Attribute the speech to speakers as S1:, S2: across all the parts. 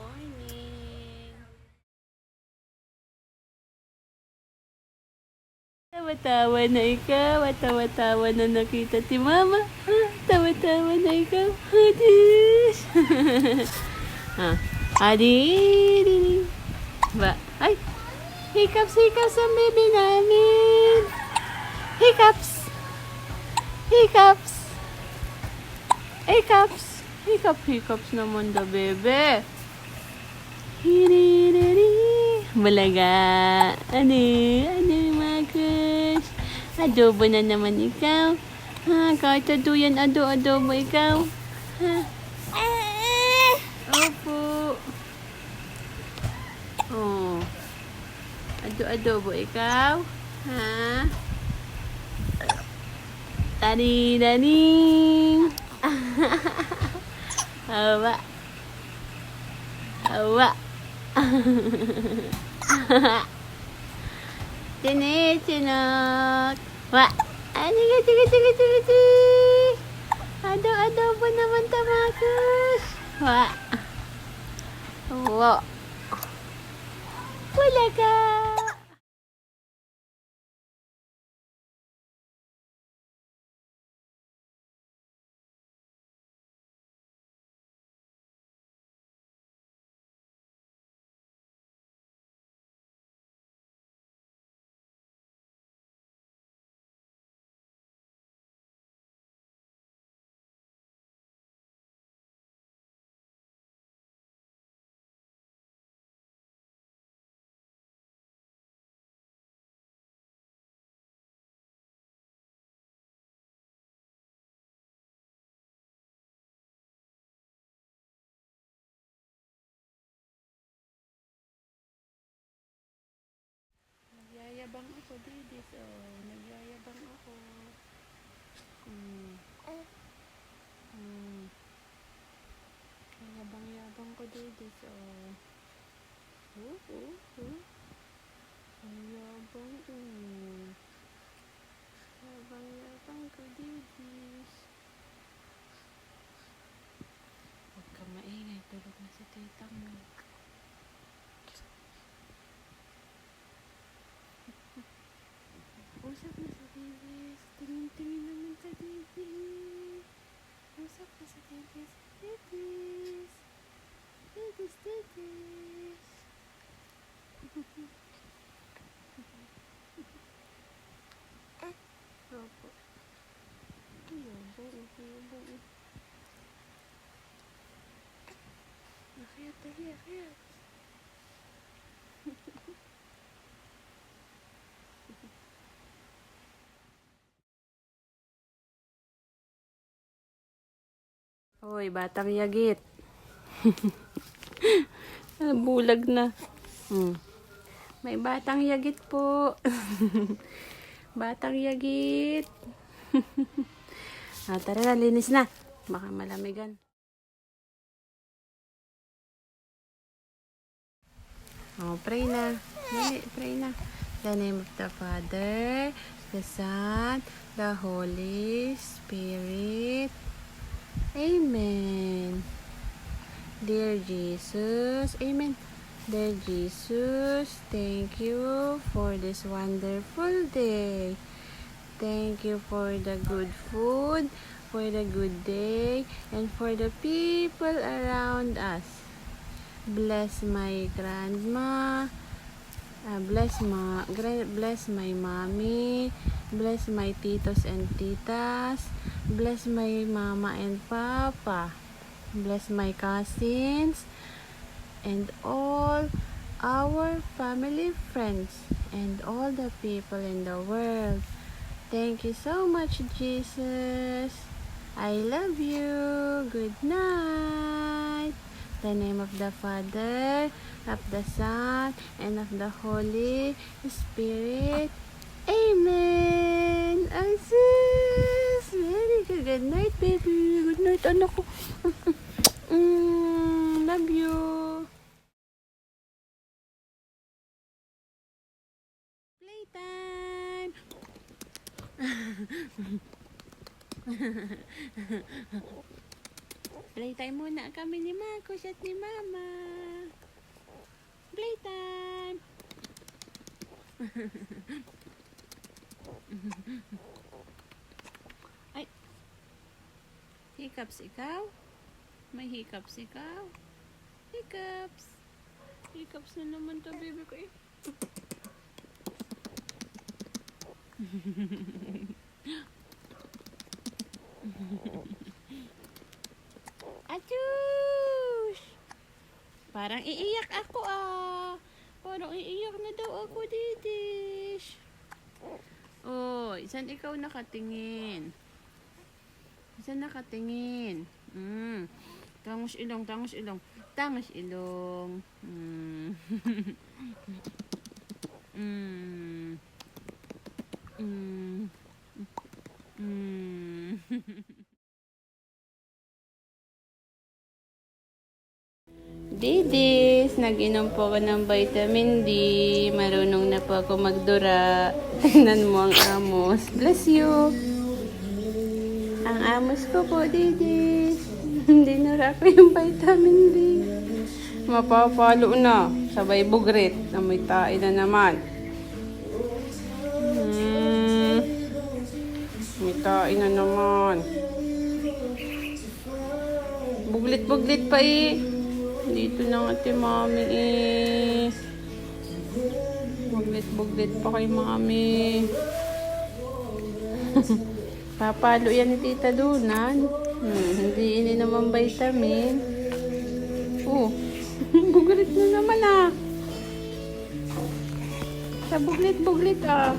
S1: morning. Tawa-tawa na ikaw. Tawa-tawa na nakita si Mama. Tawa-tawa na ikaw. Hadis. Adi. Ba? Ay. Hiccups ang baby namin. Hiccups. Hiccups naman da bebe. Balaga. Ano, Marcus? Adobo na naman ikaw. Kahit yan, adobo ikaw. Opo. Oh. Adobo ikaw. Dani. Awa. Tinok. Wa. Tiga. Adobo naman tamakus. Wa. Wala ka. Nagyayabang ako, Didis. Nagyayabang ako. Yabang ko, Didis. Yabang ko, Didis. Huwag ka maingay. Tulog na si tita mo. Usap na sa Didis. Tingin naman sa Didis. Usap na sa Didis. Didis. Opo. Yabang. Akiyat. Hoy, batang yagit. Bulag na. May batang yagit po. Batang yagit. Tara na, linis na. Baka malamigan. Pray na. Pray na. In the name of the Father, the Son, the Holy Spirit. Amen. Dear Jesus, amen. Dear Jesus, thank you for this wonderful day. Thank you for the good food, for the good day, and for the people around us. Bless my grandma. Bless my mommy. Bless my titos and titas. Bless my mama and papa. Bless my cousins and all our family, friends, and all the people in the world. Thank you so much, Jesus. I love you. Good night. In the name of the Father, of the Son, and of the Holy Spirit. Amen. Sis, very good. Good night, baby. Good night, anak ko. Love you. Playtime. Playtime muna kami ni Marcos at ni Mama. Ay, hiccups ikaw? May hiccups ikaw? Hiccups. Hiccups na naman to, baby ko eh. Achush! Parang iiyak ako ah. Parang iiyak na daw ako, Didish. Oh, saan ikaw nakatingin? Saan nakatingin? Tangos ilong, tangos ilong. Tangos ilong. Didis, nag-inom po ako ng vitamin D. Marunong na po ako magdura. Tingnan mo ang amos. Bless you. Ang amos ko po, Didis. Dinura ko yung vitamin D. Mapapalo na. Sabay bugrit. Amoy tae na naman. May tae na naman. Buglit-buglit pa eh. Dito na nga mami eh. Buglit-buglit pa kay mami. Papalo yan ni Tita Dunan. Hindi ini naman vitamin. Oh, buglit na naman ah. Sa buglit-buglit ah.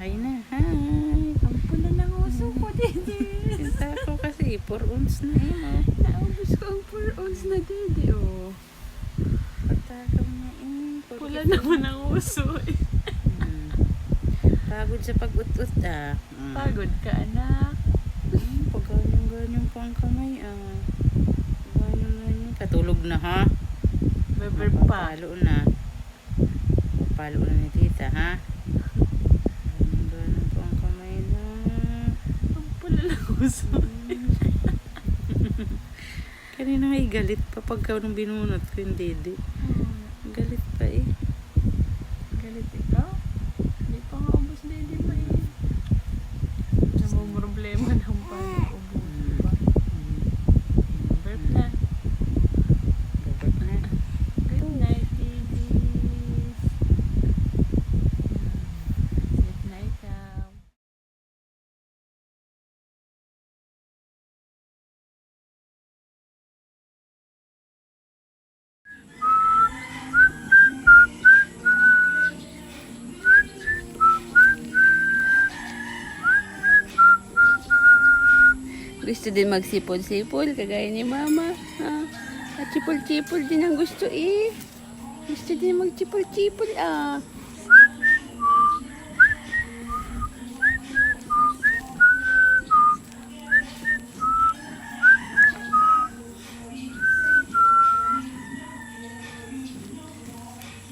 S1: Hi na, hi. Ampo na ng uso ko, Dede. Sinta ko kasi 4 ounce na eh, no? Naubos ko ang 4 ounce na, Dede, oh. Pagtakam na eh. Pula naman ang uso eh. Pagod sa pag-ut-ut ah. Pagod ka, anak. Pag-ganyan-ganyan pa ang kamay ah. Ganyan-ganyan. Katulog na ha? Beber pa. Palo na. Palo na ni Tita ha? Kanina may galit pa pagka nung binunot ko yung Dede. Galit pa eh. Galit ikaw? Hindi pa nga ubos Dede pa eh. Namang problema ng pag-ubos, diba? Burp na. Burp na. Good night, Dede. Sleep na ikaw. Gusto din magsipol-sipol, kagaya ni Mama. Ha? At chipol-chipol din ang gusto eh. Gusto din magchipol-chipol ah.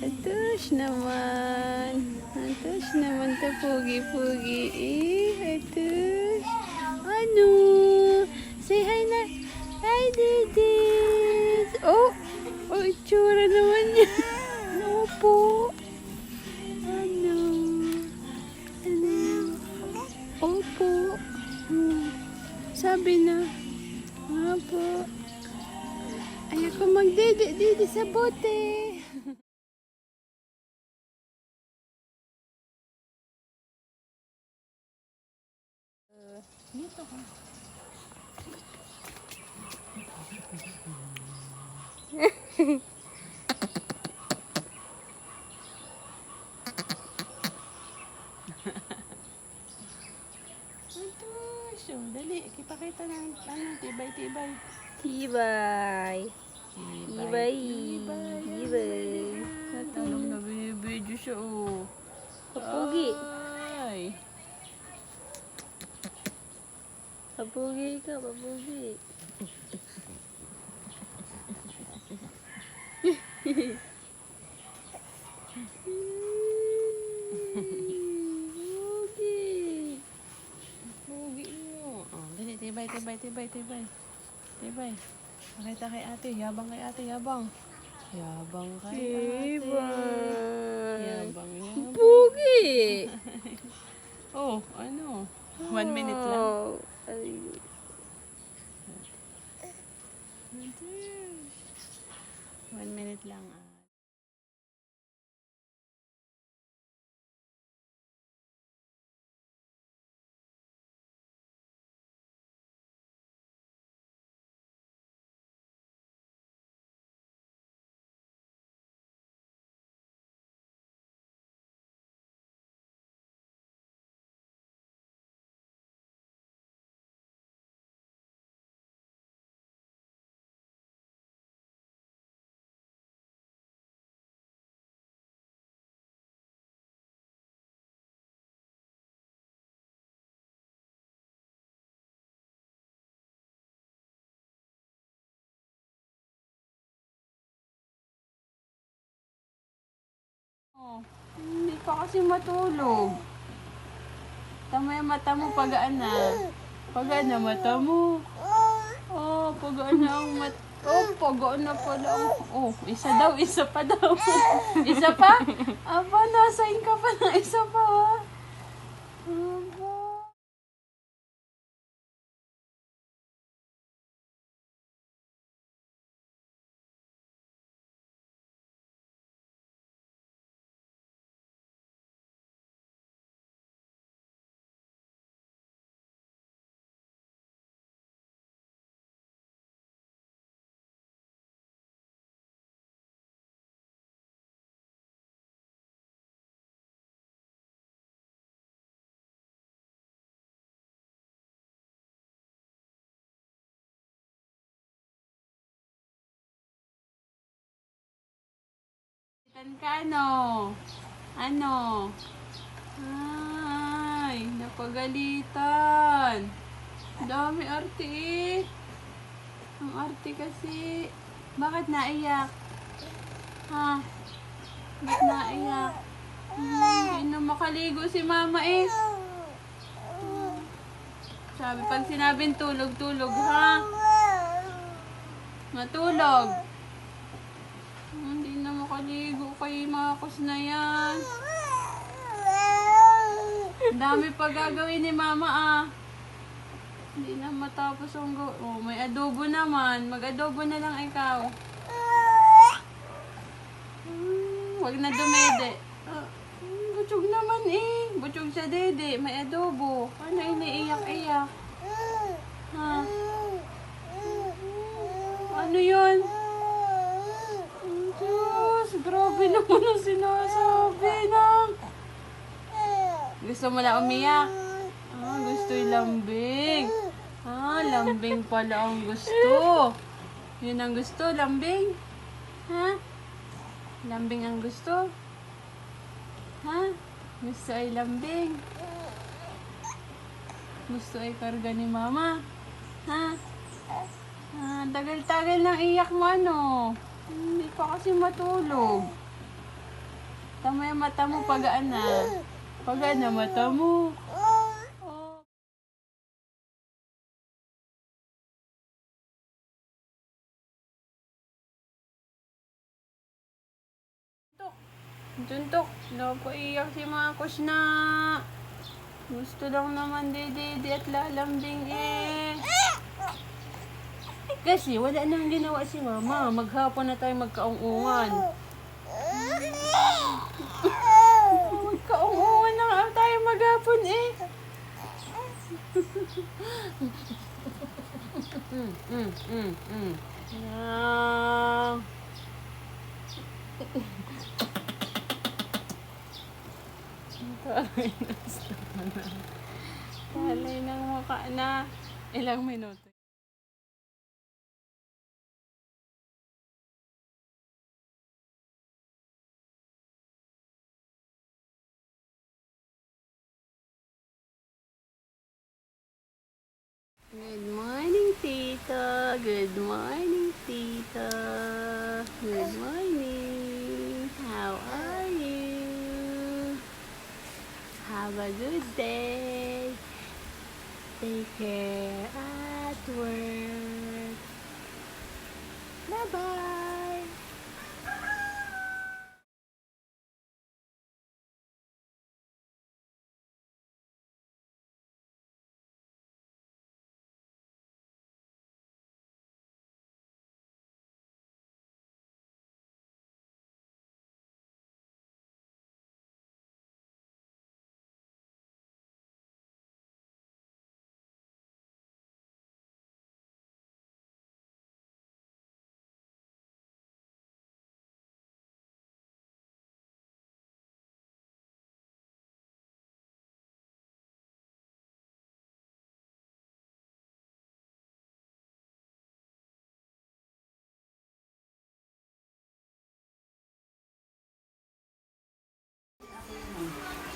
S1: Atush naman. Atush naman to pugi-pugi eh. Atush. Ano? Say hi na. Hi, Didis. Oh, oh, itsura naman niya. Opo. Ano? Ano? Opo. Sabi na. Opo. Ayoko magdede sa bote. Dito ka. Ito, dali. Ipakita na ano, tibay-tibay. Tibay. Tibay. Tibay. Natanong na binibidyo siya, oh. Kapugi. Ay. Papugi ka, papugi. Pugi. Pugi mo. Oh, dali. Tibay. Tibay. Pakita kay ate. Yabang kay ate. Yabang. Yabang kay ate. Yabang.
S2: Pugi!
S1: Oh, ano? 1 minute lang.
S2: Ay.
S1: 1 minute lang. Oh, hindi pa kasi matulog. Tama yung mata mo, pagaan na. Pagaan na mata mo. Oh, pagaan na ang mata. Oh, pagaan na pala. Oh, isa daw, isa pa daw. Isa pa? Aba, nasain ka pa ng isa pa, ha? Aba. Itan ka, ano? Ano? Ay, napagalitan. Dami arte eh. Ang arte kasi. Bakit naiyak? Ha? Bakit naiyak? Hindi na makaligo si mama eh. Sabi, pag sinabing tulog, tulog ha? Matulog. Hindi na makaligo kay Marcos na yan. Ang dami pa gagawin ni mama ah. Hindi na matapos ang oh, may adobo naman. Mag-adobo na lang ikaw. Wag na dumede. Butog naman eh. Butog sa dede. May adobo. Ano iniiyak-iyak? Ha? Ano yun? Diyos, grabe naman ang sinasabi ng. Gusto mo na umiyak? Ah, gusto yung lambing. Ah, lambing pala ang gusto. Yun ang gusto, lambing. Ha? Lambing ang gusto? Ha? Gusto ay lambing? Gusto ay karga ni mama? Ha? Ah, tagal-tagal nang iyak mo ano? Hindi pa kasi matulog. Tama yung mata mo, pagaan na. Pagaan na mata mo. Tuntok, napaiyak si Marcos na. Gusto lang naman dede at lalambing eh. Kasi wala nang ginawa si mama. Maghapon na tayo magkaungungan. Magkaungungan na nga tayo maghapon eh. Talay ng mukha na. Ilang minuto. Good morning, Tita. Good morning, Tita. Good morning. How are you? Have a good day. Take care at work. Bye-bye.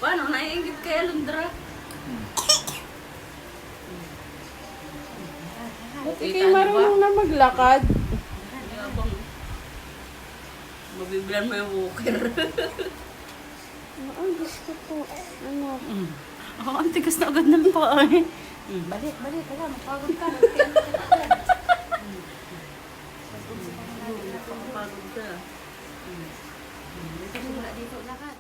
S2: Paano? Naiingit kay Alondra?
S1: Buti kayo marunong na maglakad.
S2: Mabibilan mo yung walker.
S1: Ang Diyos ko po. Ano?
S2: Ako, ang tigas na agad ng paa eh.
S3: Balik, wala, mapagod ka.
S2: Pagod ka.
S3: Dito, lakad.